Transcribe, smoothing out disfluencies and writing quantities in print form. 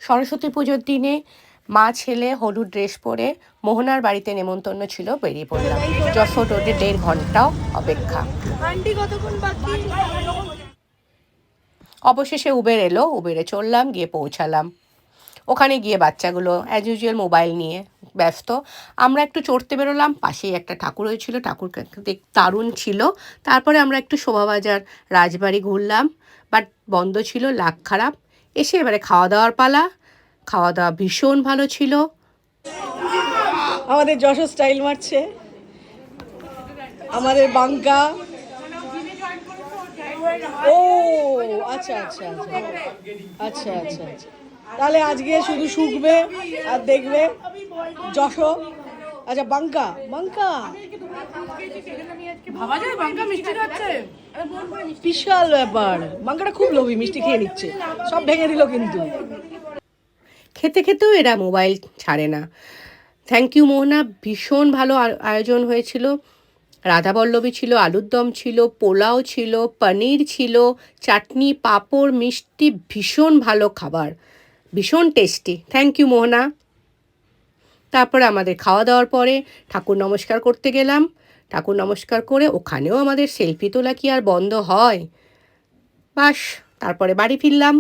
সরস্বতী পুজোর দিনে মা ছেলে হলুদ ড্রেস পরে মোহনার বাড়িতে নেমন্তন্ন ছিল, বেরিয়ে পড়লাম। যশোর রোডে 1.5 ঘন্টাও অপেক্ষা। অবশেষে উবের এলো, উবেরে চললাম, গিয়ে পৌঁছালাম। ওখানে গিয়ে বাচ্চাগুলো অ্যাজ ইউজুয়াল মোবাইল নিয়ে ব্যস্ত। আমরা একটু চড়তে বেরোলাম, পাশেই একটা ঠাকুর হয়েছিল, ঠাকুর দারুণ ছিল। তারপরে আমরা একটু শোভাবাজার রাজবাড়ি ঘুরলাম, বাট বন্ধ ছিল, লাক খারাপ। এসে এবারে খাওয়া দাওয়ার পালা। খাওয়া দাওয়া ভীষণ ভালো ছিল। আমাদের যশোর স্টাইল মারছে, আমাদের বাঙ্কা। ও আচ্ছা আচ্ছা আচ্ছা আচ্ছা আচ্ছা আচ্ছা, তাহলে আজকে শুধু শুকবে আর দেখবে যশোর। আচ্ছা বাঙ্কা বাঙ্কা বিশাল ব্যাপার। বাঙ্কাটা খুব লোভী, মিষ্টি খেয়ে নিচ্ছে, সব ভেঙে দিল কিন্তু। খেতে খেতেও এরা মোবাইল ছাড়ে না। থ্যাংক ইউ মোহনা, ভীষণ ভালো আয়োজন হয়েছিল। রাধাবল্লভী ছিল, আলুর দম ছিল, পোলাও ছিল, পনির ছিল, চাটনি, পাঁপড়, মিষ্টি, ভীষণ ভালো খাবার, ভীষণ টেস্টি। থ্যাংক ইউ মোহনা। তারপরে আমাদের খাওয়া দাওয়ার পরে ঠাকুর নমস্কার করতে গেলাম। ঠাকুর নমস্কার করে ওখানেও আমাদের সেলফি তোলা কি আর বন্ধ হয়? বাস, তারপরে বাড়ি ফিরলাম।